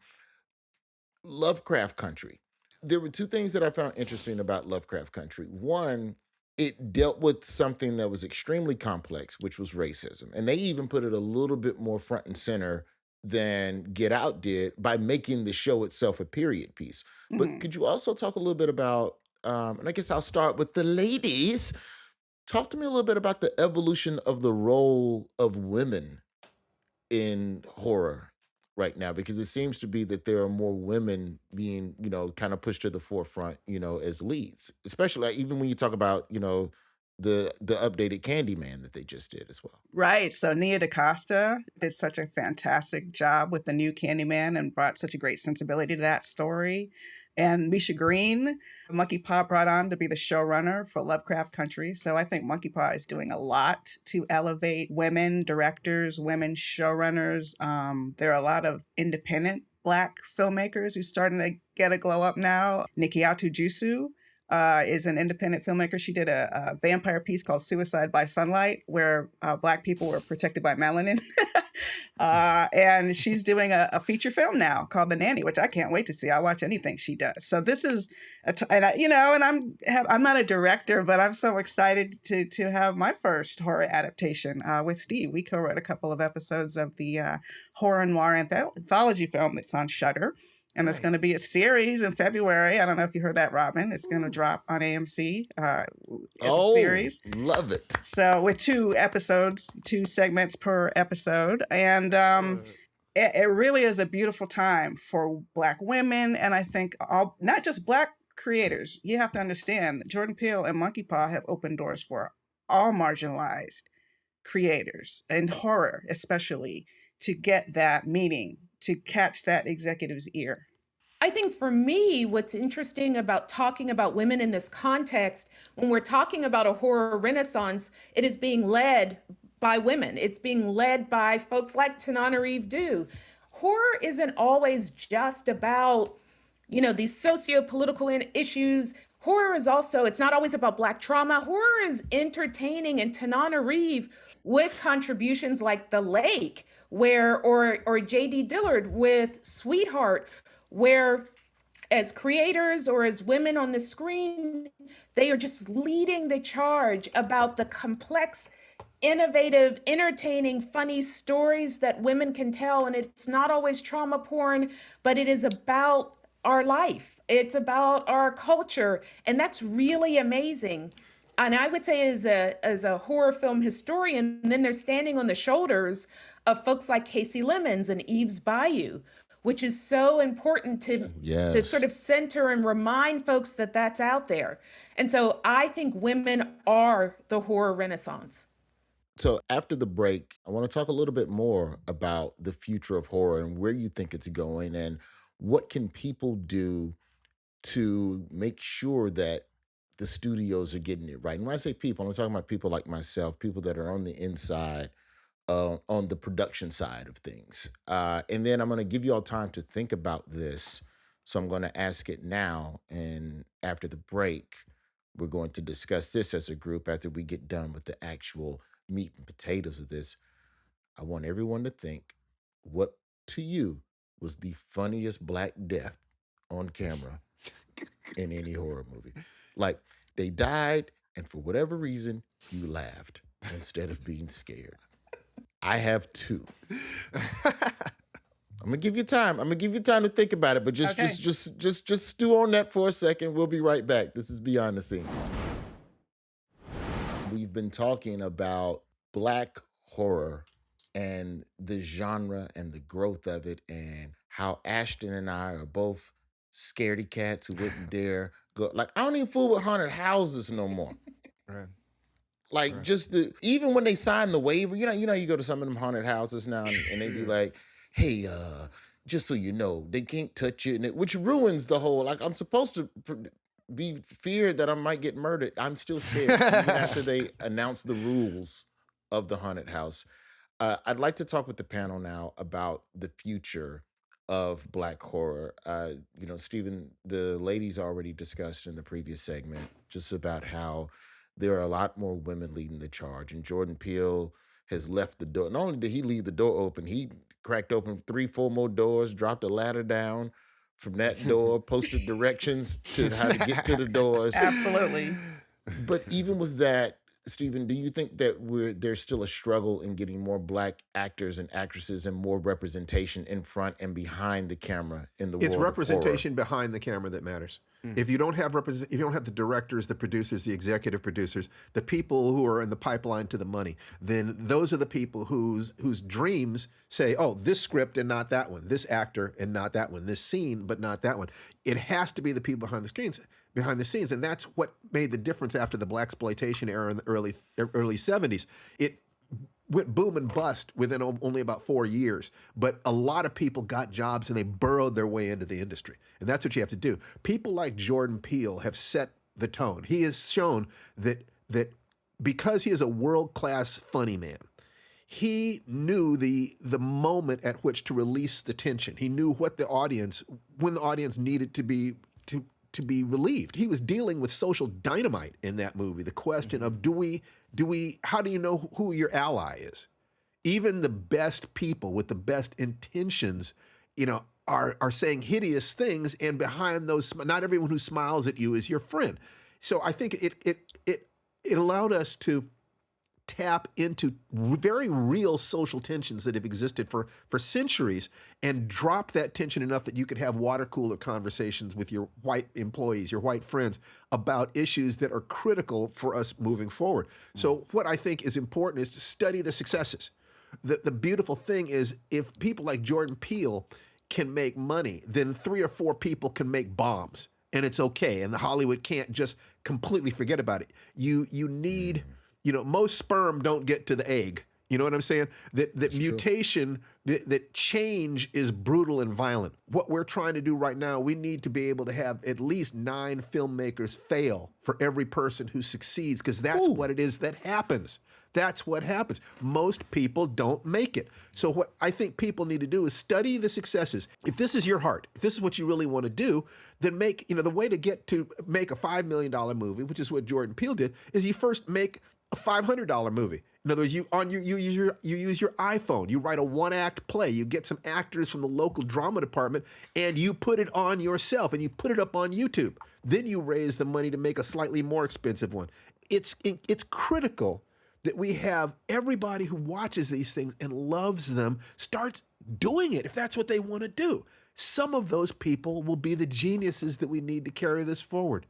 Lovecraft Country. There were two things that I found interesting about Lovecraft Country. One, it dealt with something that was extremely complex, which was racism. And they even put it a little bit more front and center than Get Out did by making the show itself a period piece. But could you also talk a little bit about, and I guess I'll start with the ladies, talk to me a little bit about the evolution of the role of women in horror right now? Because it seems to be that there are more women being, kind of pushed to the forefront, as leads, especially like, even when you talk about, the updated Candyman that they just did as well. Right. So Nia DaCosta did such a fantastic job with the new Candyman and brought such a great sensibility to that story. And Misha Green, Monkey Paw brought on to be the showrunner for Lovecraft Country. So I think Monkey Paw is doing a lot to elevate women directors, women showrunners. There are a lot of independent Black filmmakers who's starting to get a glow up now. Nikiatu Jusu is an independent filmmaker. She did a vampire piece called Suicide by Sunlight, where Black people were protected by melanin. And she's doing a feature film now called The Nanny, which I can't wait to see. I watch anything she does. So this is, I'm not a director, but I'm so excited to have my first horror adaptation with Steve. We co-wrote a couple of episodes of the horror noir anthology film that's on Shudder. And it's going to be a series in February. I don't know if you heard that, Robin. It's going to drop on AMC as a series. Love it. So with 2 episodes, 2 segments per episode. And it really is a beautiful time for Black women. And I think not just Black creators. You have to understand that Jordan Peele and Monkey Paw have opened doors for all marginalized creators, and horror especially, to get that meaning, to catch that executive's ear. I think for me, what's interesting about talking about women in this context, when we're talking about a horror renaissance, it is being led by women. It's being led by folks like Tananarive Due. Horror isn't always just about, these socio-political issues. Horror is also, it's not always about Black trauma. Horror is entertaining, and Tananarive, with contributions like The Lake, or J.D. Dillard with Sweetheart, where as creators or as women on the screen, they are just leading the charge about the complex, innovative, entertaining, funny stories that women can tell. And it's not always trauma porn, but it is about our life. It's about our culture. And that's really amazing. And I would say as a horror film historian, then they're standing on the shoulders of folks like Casey Lemons and Eve's Bayou, which is so important to sort of center and remind folks that that's out there. And so I think women are the horror renaissance. So after the break, I want to talk a little bit more about the future of horror and where you think it's going, and what can people do to make sure that the studios are getting it right. And when I say people, I'm talking about people like myself, people that are on the inside, on the production side of things. And then I'm going to give you all time to think about this. So I'm going to ask it now. And after the break, we're going to discuss this as a group after we get done with the actual meat and potatoes of this. I want everyone to think, what to you was the funniest Black death on camera in any horror movie? Like, they died, and for whatever reason, you laughed instead of being scared. I have 2. I'm gonna give you time. I'm gonna give you time to think about it, but just stew on that for a second. We'll be right back. This is Beyond the Scenes. We've been talking about Black horror and the genre and the growth of it, and how Ashton and I are both scaredy cats who wouldn't dare go. Like, I don't even fool with haunted houses no more. Right. Like, Right. just even when they sign the waiver, you go to some of them haunted houses now, and they be like, hey, just so you know, they can't touch you, which ruins the whole, like, I'm supposed to be feared that I might get murdered. I'm still scared even after they announce the rules of the haunted house. I'd like to talk with the panel now about the future of Black horror. Stephen, the ladies already discussed in the previous segment just about how there are a lot more women leading the charge, and Jordan Peele has left the door. Not only did he leave the door open, he cracked open 3-4 more doors, dropped a ladder down from that door, posted directions to how to get to the doors. Absolutely. But even with that, Stephen, do you think that there's still a struggle in getting more Black actors and actresses and more representation in front and behind the camera in the world It's of horror? representation behind the camera that matters. If you don't have if you don't have the directors, the producers, the executive producers, the people who are in the pipeline to the money, then those are the people whose dreams say, oh, this script and not that one, this actor and not that one, this scene but not that one. It has to be the people behind the scenes, and that's what made the difference after the blaxploitation era in the early 70s. It went boom and bust within only about 4 years. But a lot of people got jobs and they burrowed their way into the industry. And that's what you have to do. People like Jordan Peele have set the tone. He has shown that because he is a world-class funny man, he knew the moment at which to release the tension. He knew when the audience needed to be relieved. He was dealing with social dynamite in that movie. The question of how do you know who your ally is? Even the best people with the best intentions, are saying hideous things, and behind those, not everyone who smiles at you is your friend. So I think it allowed us to tap into very real social tensions that have existed for centuries and drop that tension enough that you could have water cooler conversations with your white employees, your white friends, about issues that are critical for us moving forward. So what I think is important is to study the successes. The beautiful thing is, if people like Jordan Peele can make money, then 3 or 4 people can make bombs, and it's okay. And the Hollywood can't just completely forget about it. You need... most sperm don't get to the egg. You know what I'm saying? That mutation, that change is brutal and violent. What we're trying to do right now, we need to be able to have at least 9 filmmakers fail for every person who succeeds, because that's what it is that happens. That's what happens. Most people don't make it. So what I think people need to do is study the successes. If this is your heart, if this is what you really want to do, then make, the way to make a $5 million movie, which is what Jordan Peele did, is you first make a $500 movie. In other words, you use your iPhone. You write a 1-act play. You get some actors from the local drama department, and you put it on yourself, and you put it up on YouTube. Then you raise the money to make a slightly more expensive one. It's critical that we have everybody who watches these things and loves them starts doing it if that's what they want to do. Some of those people will be the geniuses that we need to carry this forward.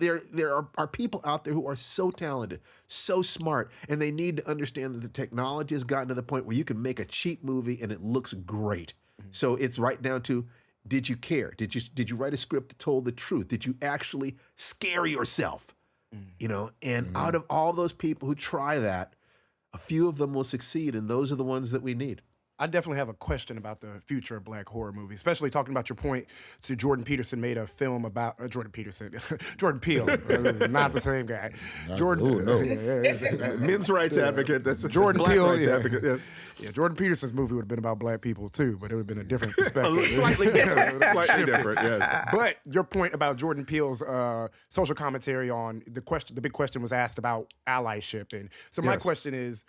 There are people out there who are so talented, so smart, and they need to understand that the technology has gotten to the point where you can make a cheap movie and it looks great. So it's right down to, did you care? Did you write a script that told the truth? Did you actually scare yourself? And out of all those people who try that, a few of them will succeed, and those are the ones that we need. I definitely have a question about the future of black horror movies, especially talking about your point to Jordan Peterson made a film about Jordan Peele, not the same guy. Men's rights advocate. That's Jordan black Peele, rights advocate. Yes. Yeah, Jordan Peterson's movie would have been about black people too, but it would have been a different perspective. Slightly different. Slightly different. Yes. But your point about Jordan Peele's social commentary on the big question was asked about allyship, and so my question is,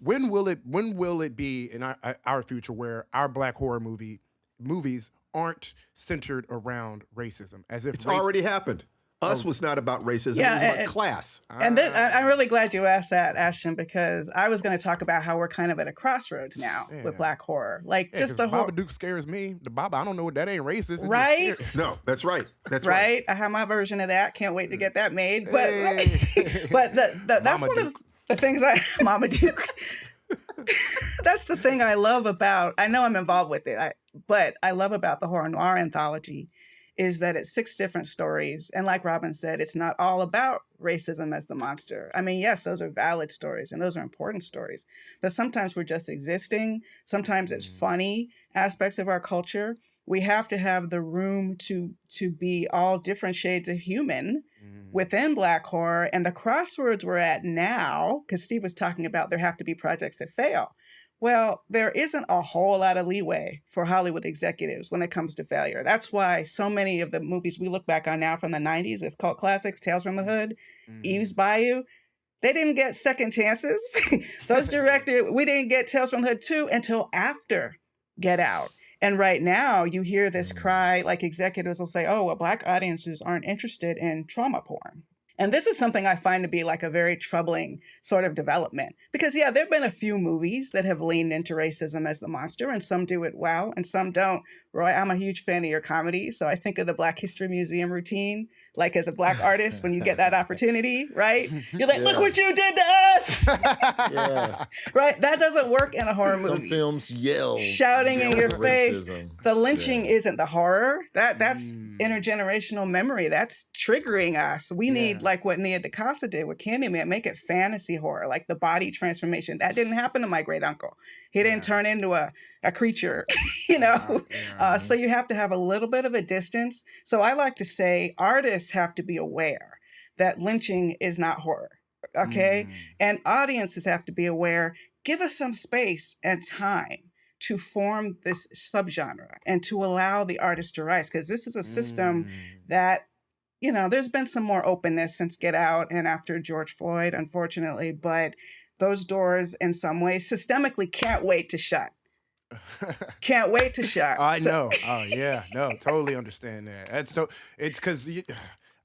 when will it be in our future where our black horror movies aren't centered around racism? As if it's already happened. Us was not about racism. It was about class. And I'm really glad you asked that, Ashton, because I was going to talk about how we're kind of at a crossroads now with black horror. Just the whole Babadook scares me. The Baba, I don't know what that ain't racist. Right? No, that's right. That's right. I have my version of that. Can't wait to get that made. But that's one of the things Mama Duke. That's the thing I love about. I know I'm involved with it, but I love about the horror noir anthology is that it's 6 different stories. And like Robin said, it's not all about racism as the monster. I mean, yes, those are valid stories and those are important stories. But sometimes we're just existing. Sometimes it's funny aspects of our culture. We have to have the room to be all different shades of human within black horror. And the crossroads we're at now, because Steve was talking about there have to be projects that fail. Well, there isn't a whole lot of leeway for Hollywood executives when it comes to failure. That's why so many of the movies we look back on now from the 90s as cult classics, Tales from the Hood, Eve's Bayou, they didn't get second chances. Those directors, we didn't get Tales from the Hood 2 until after Get Out. And right now you hear this cry, like executives will say, oh, well, black audiences aren't interested in trauma porn. And this is something I find to be like a very troubling sort of development. Because, there have been a few movies that have leaned into racism as the monster, and some do it well, and some don't. Roy, I'm a huge fan of your comedy. So I think of the Black History Museum routine, like as a Black artist, when you get that opportunity, right? You're like, look what you did to us. Yeah. Right? That doesn't work in a horror movie. Some films yell. Shouting in your face. racism. The lynching isn't the horror. That's intergenerational memory. That's triggering us. We need, like what Nia DaCosta did with Candyman, make it fantasy horror, like the body transformation. That didn't happen to my great uncle. He didn't turn into a creature, you know? So you have to have a little bit of a distance. So I like to say artists have to be aware that lynching is not horror, okay? And audiences have to be aware, give us some space and time to form this subgenre and to allow the artist to rise, because this is a system that, you know, there's been some more openness since Get Out and after George Floyd, unfortunately, but those doors in some ways systemically can't wait to shut. Can't wait to shut. I know. Oh yeah, no, totally understand that. And so it's because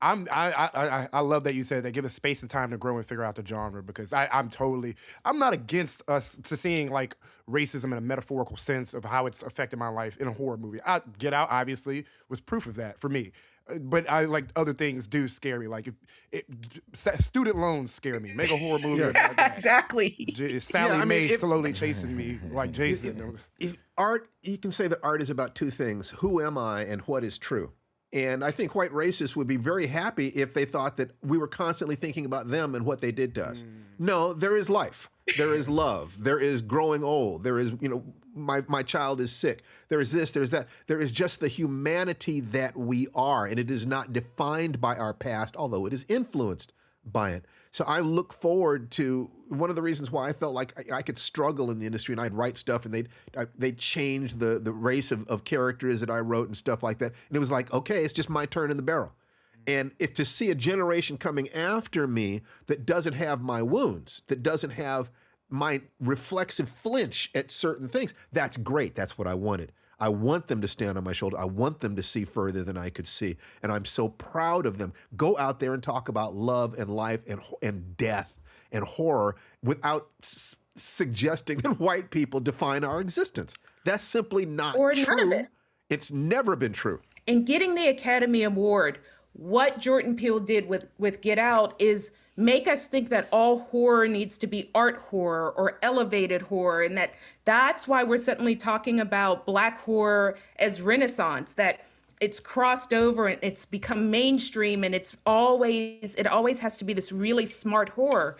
I love that you said that. Give us space and time to grow and figure out the genre, because I'm not against us to seeing like racism in a metaphorical sense of how it's affected my life in a horror movie. Get Out obviously was proof of that for me. But I like other things do scare me. Like student loans scare me. Make a horror movie. About that. Exactly. Sally Mae slowly chasing me like Jason. If art, you can say that art is about two things: who am I and what is true. And I think white racists would be very happy if they thought that we were constantly thinking about them and what they did to us. No, there is life. There is love. There is growing old. There is, you know, my child is sick. There is this, there's that. There is just the humanity that we are, and it is not defined by our past, although it is influenced by it. So I look forward to one of the reasons why I felt like I could struggle in the industry, and I'd write stuff and they'd change the race of characters that I wrote and stuff like that. And it was like, okay, it's just my turn in the barrel. And to see a generation coming after me that doesn't have my wounds, that doesn't have my reflexive flinch at certain things, that's great. That's what I wanted. I want them to stand on my shoulder. I want them to see further than I could see. And I'm so proud of them. Go out there and talk about love and life and death and horror without suggesting that white people define our existence. That's simply not Or true. none of it. It's never been true. In getting the Academy Award, what Jordan Peele did with Get Out is make us think that all horror needs to be art horror or elevated horror, and that's why we're suddenly talking about Black horror as Renaissance, that it's crossed over and it's become mainstream, and it always has to be this really smart horror.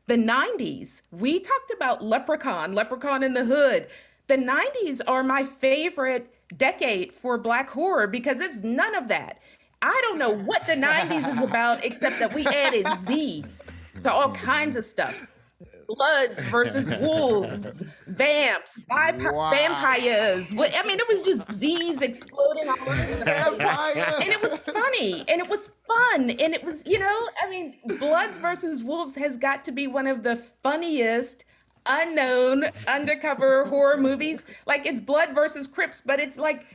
The 90s, we talked about Leprechaun in the Hood. The 90s are my favorite decade for Black horror because it's none of that. I don't know what the 90s is about, except that we added Z to all kinds of stuff. Bloods versus wolves, vamps, vampires. I mean, there was just Z's exploding all over the place. And it was funny, and it was fun, and it was, you know, I mean, Bloods versus Wolves has got to be one of the funniest unknown undercover horror movies. Like, it's Blood versus Crips, but it's like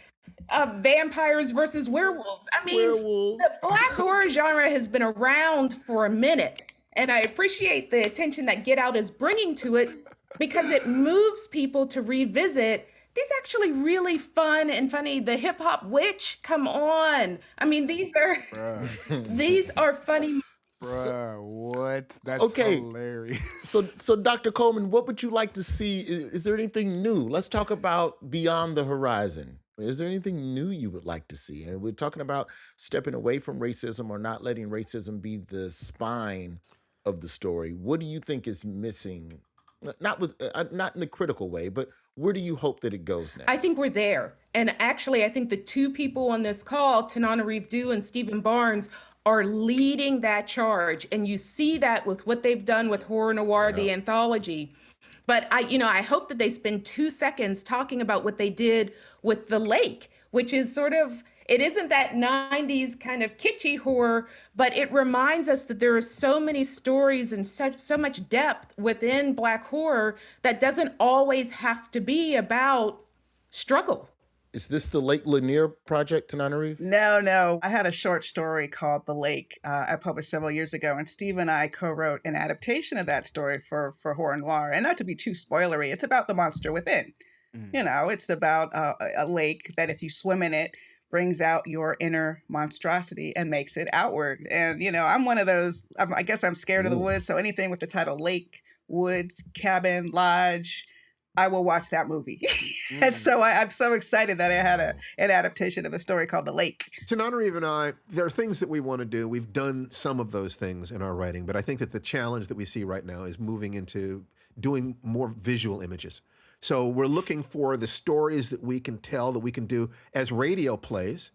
vampires versus werewolves. I mean, the Black horror genre has been around for a minute, and I appreciate the attention that Get Out is bringing to it because it moves people to revisit these actually really fun and funny. The Hip Hop Witch, come on. I mean, these are funny. Bruh, what? That's Okay. hilarious. So Dr. Coleman, what would you like to see? Is there anything new? Let's talk about Beyond the Horizon. Is there anything new you would like to see? And we're talking about stepping away from racism or not letting racism be the spine of the story. What do you think is missing? Not in a critical way, but where do you hope that it goes next? I think we're there. And actually, I think the two people on this call, Tananarive Due and Stephen Barnes, are leading that charge. And you see that with what they've done with Horror Noire, the anthology. But I hope that they spend 2 seconds talking about what they did with The Lake, which is sort of, it isn't that 90s kind of kitschy horror, but it reminds us that there are so many stories and so much depth within Black horror that doesn't always have to be about struggle. Is this the Lake Lanier project, Tananarive? No. I had a short story called The Lake I published several years ago, and Steve and I co-wrote an adaptation of that story for Horror Noire. And not to be too spoilery, it's about the monster within. You know, it's about a lake that if you swim in it, brings out your inner monstrosity and makes it outward. And, you know, I'm one of those, I guess I'm scared of the woods. So anything with the title lake, woods, cabin, lodge, I will watch that movie. And so I'm so excited that I had an adaptation of a story called The Lake. Tananarive and I, there are things that we want to do. We've done some of those things in our writing, but I think that the challenge that we see right now is moving into doing more visual images. So we're looking for the stories that we can tell, that we can do as radio plays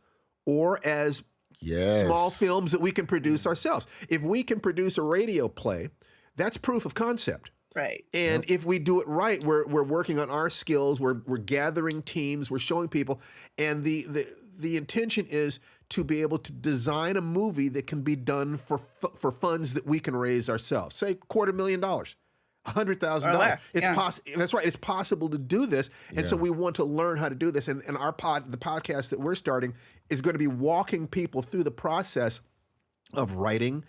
or as small films that we can produce ourselves. If we can produce a radio play, that's proof of concept. Right. And if we do it right, we're working on our skills, we're gathering teams, we're showing people, and the intention is to be able to design a movie that can be done for funds that we can raise ourselves. Say $250,000. $100,000. It's possible. That's right. It's possible to do this, and so we want to learn how to do this. And the podcast that we're starting is going to be walking people through the process of writing,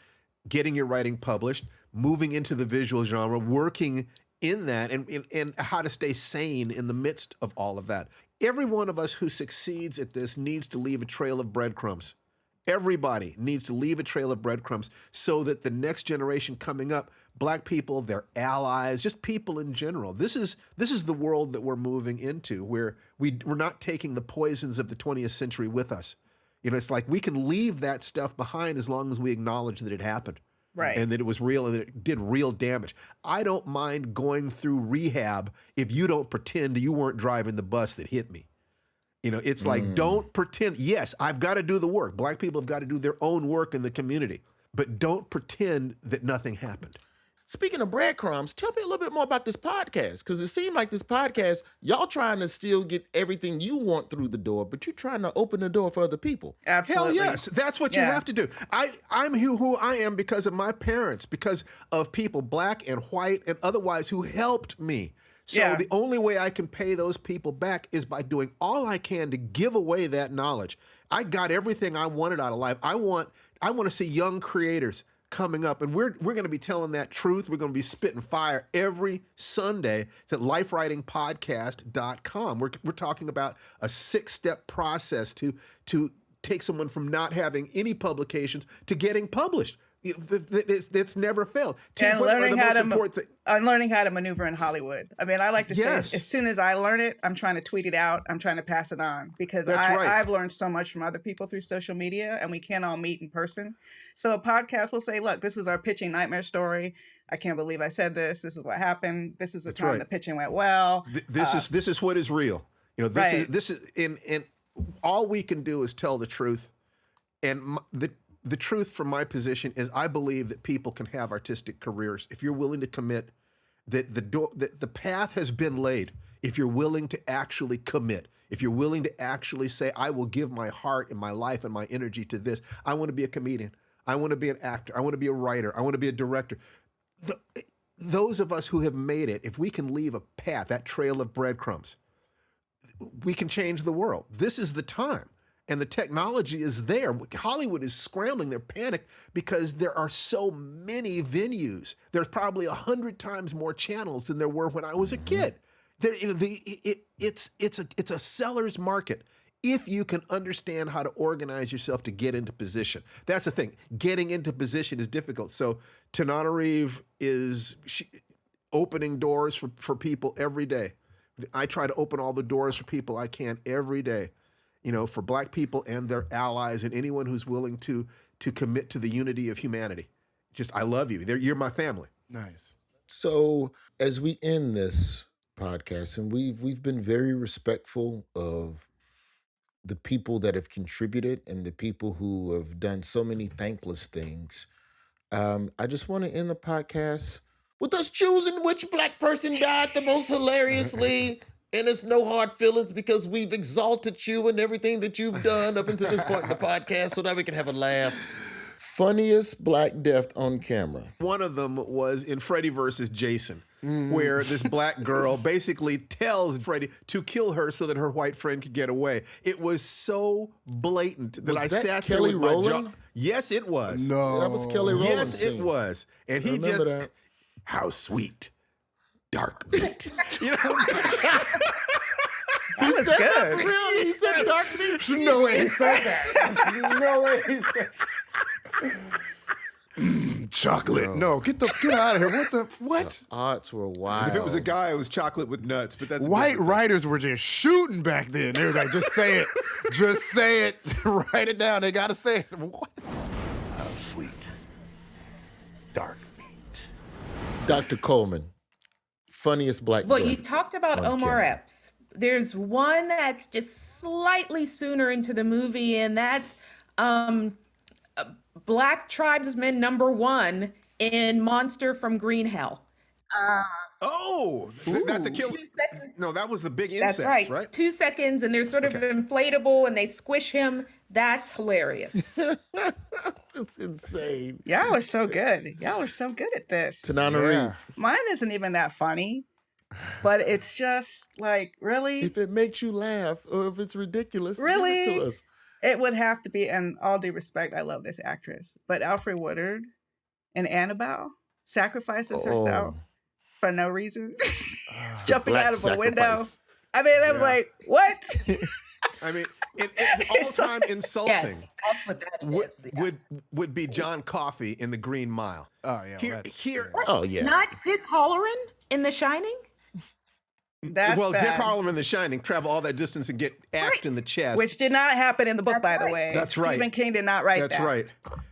getting your writing published, moving into the visual genre, working in that, and how to stay sane in the midst of all of that. Every one of us who succeeds at this needs to leave a trail of breadcrumbs. Everybody needs to leave a trail of breadcrumbs so that the next generation coming up, Black people, their allies, just people in general. This is the world that we're moving into, where we're not taking the poisons of the 20th century with us. You know, it's like we can leave that stuff behind as long as we acknowledge that it happened. Right. And that it was real and that it did real damage. I don't mind going through rehab if you don't pretend you weren't driving the bus that hit me. You know, it's like, don't pretend. Yes, I've got to do the work. Black people have got to do their own work in the community, but don't pretend that nothing happened. Speaking of breadcrumbs, tell me a little bit more about this podcast, because it seemed like this podcast, y'all trying to still get everything you want through the door, but you're trying to open the door for other people. Absolutely. Hell yes, that's what you have to do. I'm who I am because of my parents, because of people, Black and white and otherwise, who helped me. So the only way I can pay those people back is by doing all I can to give away that knowledge. I got everything I wanted out of life. I want to see young creators coming up, and we're going to be telling that truth. We're going to be spitting fire every Sunday. It's at lifewritingpodcast.com. We're talking about a 6-step process to take someone from not having any publications to getting published. It's never failed. And learning how to maneuver in Hollywood. I mean, I like to say, as soon as I learn it, I'm trying to tweet it out. I'm trying to pass it on, because I've learned so much from other people through social media, and we can't all meet in person. So a podcast will say, look, this is our pitching nightmare story. I can't believe I said this. This is what happened. This is the time the pitching went well. This is what is real. You know, this is and all we can do is tell the truth. And the truth from my position is I believe that people can have artistic careers if you're willing to commit, that the path has been laid. If you're willing to actually commit, if you're willing to actually say, I will give my heart and my life and my energy to this. I want to be a comedian. I want to be an actor. I want to be a writer. I want to be a director. Those of us who have made it, if we can leave a path, that trail of breadcrumbs, we can change the world. This is the time. And the technology is there. Hollywood is scrambling. They're panicked because there are so many venues. There's probably 100 times more channels than there were when I was a kid. It's a seller's market if you can understand how to organize yourself to get into position. That's the thing. Getting into position is difficult. So Tananarive is opening doors for people every day. I try to open all the doors for people I can every day. You know, for Black people and their allies and anyone who's willing to commit to the unity of humanity. Just, I love you. You're my family. Nice. So as we end this podcast, and we've been very respectful of the people that have contributed and the people who have done so many thankless things. I just want to end the podcast with us choosing which Black person died the most hilariously. And it's no hard feelings because we've exalted you and everything that you've done up until this point in the podcast so that we can have a laugh. Funniest Black death on camera. One of them was in Freddy versus Jason, where this Black girl basically tells Freddy to kill her so that her white friend could get away. It was so blatant that I sat there with my jaw. Yes, it was. No. That was Kelly Rowland's Yes, scene. it was. And he Remember just, that. how sweet, dark meat. You know? That was good. Really? He said dark meat? No way he said that. No way he said chocolate. No, get out of here. What? Odds were wild. If it was a guy, it was chocolate with nuts. But that's White writers were just shooting back then. They were like, just say it. Just say it. Write it down. They got to say it. What? How sweet. Dark meat. Dr. Coleman, funniest black Well, boy you talked about on Omar camera. Epps. There's one that's just slightly sooner into the movie, and that's Black tribesman #1 in Monster from Green Hell. Oh, not the kill. 2 seconds. No, that was the big That's insects, right. 2 seconds, and they're sort of inflatable, and they squish him. That's hilarious. It's insane. Y'all are so good. Y'all are so good at this. Tananarive. Mine isn't even that funny, but it's just like, really? If it makes you laugh or if it's ridiculous, give Really? it to us. It would have to be, and all due respect, I love this actress, but Alfred Woodard and Annabelle sacrifices herself for no reason, jumping Black out of a window. sacrifice. I mean, I was like, what? I mean, all-time insulting Yes, that's what that is. Yeah. would be John Coffey in The Green Mile. Oh, yeah. Here. Oh, yeah. Not Dick Halloran in The Shining? That's Well, bad. Dick Harleman in The Shining, travel all that distance and get axed in the chest. Which did not happen in the book, by the right. way. That's right. Stephen King did not write that. That's right.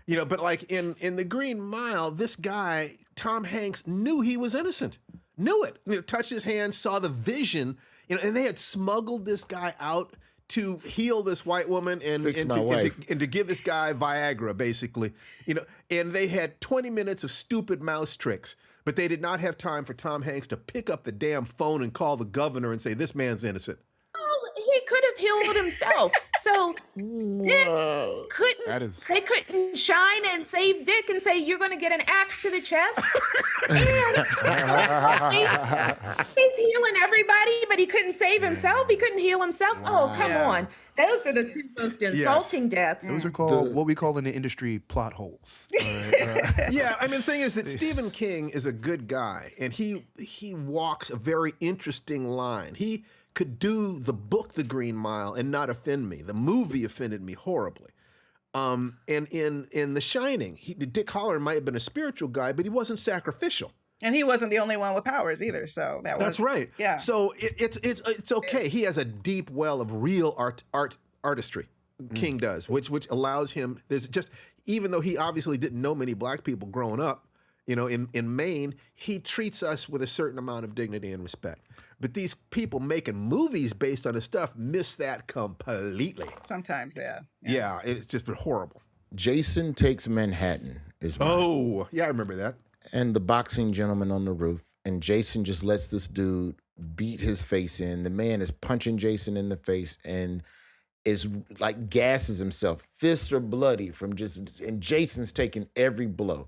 You know, but like in The Green Mile, this guy, Tom Hanks, knew he was innocent. Knew it. You know, touched his hand, saw the vision, you know, and they had smuggled this guy out to heal this white woman and to give this guy Viagra, basically. You know, and they had 20 minutes of stupid mouse tricks, but they did not have time for Tom Hanks to pick up the damn phone and call the governor and say, this man's innocent. Oh, he could have healed himself. So Dick couldn't. They couldn't shine and save Dick and say you're going to get an axe to the chest. And he's healing everybody, but he couldn't save himself. He couldn't heal himself. Wow. Oh, come on! Those are the two most insulting deaths. Those are called what we call in the industry plot holes. Yeah, I mean, the thing is that Stephen King is a good guy, and he walks a very interesting line. He could do the book The Green Mile and not offend me. The movie offended me horribly. And in The Shining, Dick Halloran might have been a spiritual guy, but he wasn't sacrificial. And he wasn't the only one with powers either, so That's right. Yeah. So it's okay. He has a deep well of real artistry. King does, which allows him. There's just, even though he obviously didn't know many black people growing up, you know, in Maine, he treats us with a certain amount of dignity and respect. But these people making movies based on his stuff miss that completely. Sometimes, yeah. Yeah, it's just been horrible. Jason Takes Manhattan is mine. Oh, yeah, I remember that. And the boxing gentleman on the roof. And Jason just lets this dude beat his face in. The man is punching Jason in the face and is like gasses himself. Fists are bloody and Jason's taking every blow.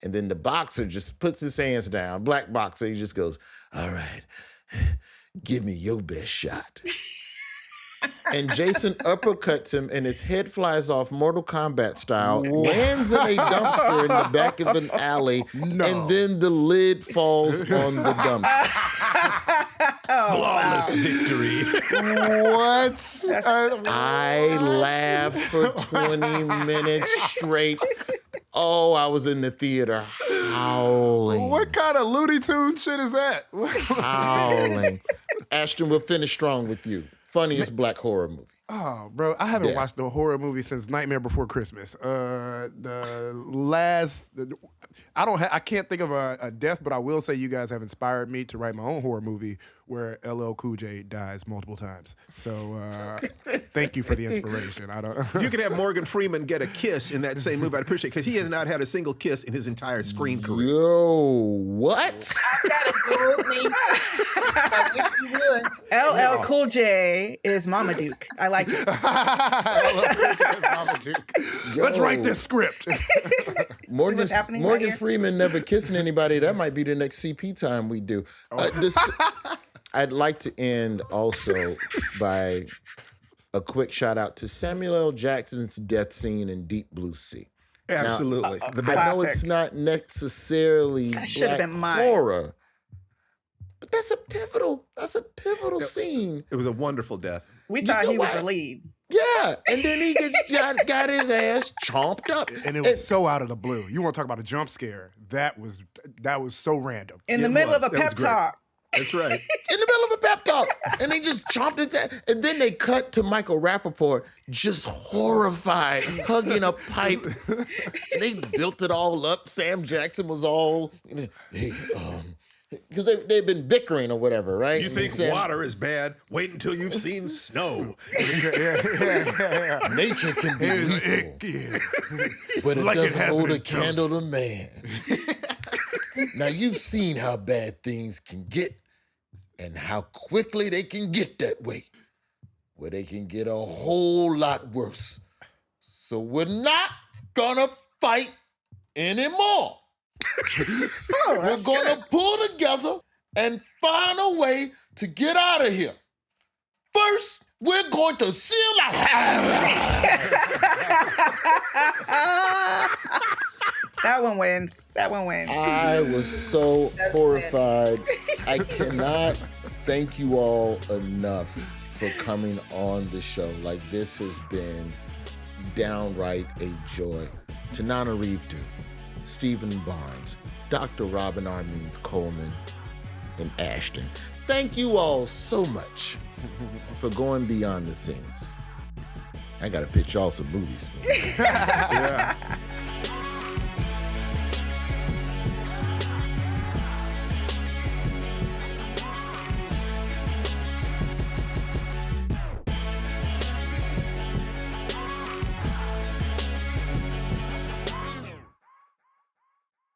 And then the boxer just puts his hands down. Black boxer, he just goes, all right, give me your best shot. And Jason uppercuts him, and his head flies off Mortal Kombat style, lands in a dumpster in the back of an alley, and then the lid falls on the dumpster. Flawless victory. What? I laughed for 20 minutes straight. Oh, I was in the theater howling. What kind of Looney Tune shit is that? Howling. Ashton, we'll finish strong with you. Funniest black horror movie. Oh, bro, I haven't Yeah. watched a horror movie since Nightmare Before Christmas. I can't think of a death, but I will say you guys have inspired me to write my own horror movie where LL Cool J dies multiple times. So thank you for the inspiration. If you could have Morgan Freeman get a kiss in that same movie, I'd appreciate it, because he has not had a single kiss in his entire screen career. Yo, what? I've got a gold name. I wish you would. LL Cool J is Mama Duke. I like it. Let's write this script. Morgan happening right here? Freeman never kissing anybody. That might be the next CP time we do. I'd like to end also by a quick shout out to Samuel L. Jackson's death scene in Deep Blue Sea. Absolutely. I know it's not necessarily That should have black been mine. horror, but That's a pivotal scene. It was a wonderful death. We thought he was why? the lead. Yeah, and then he got his ass chomped up. And it was so out of the blue. You want to talk about a jump scare? That was so random. In the middle of a pep talk. That's right. In the middle of a pep talk. And they just chomped his ass. And then they cut to Michael Rappaport just horrified, hugging a pipe. And they built it all up. Sam Jackson was all, because they've been bickering or whatever, right? You think water is bad? Wait until you've seen snow. Nature can be lethal, but it Like it doesn't hasn't hold a been done. candle to man. Now, you've seen how bad things can get and how quickly they can get that way, where they can get a whole lot worse. So we're not gonna fight anymore. We're gonna pull together and find a way to get out of here. First, we're going to seal our That one wins. I was so horrified. I cannot thank you all enough for coming on the show. Like, this has been downright a joy. Tananarive Due, Stephen Barnes, Dr. Robin Armeens Coleman, and Ashton. Thank you all so much for going beyond the scenes. I gotta pitch y'all some movies. Yeah.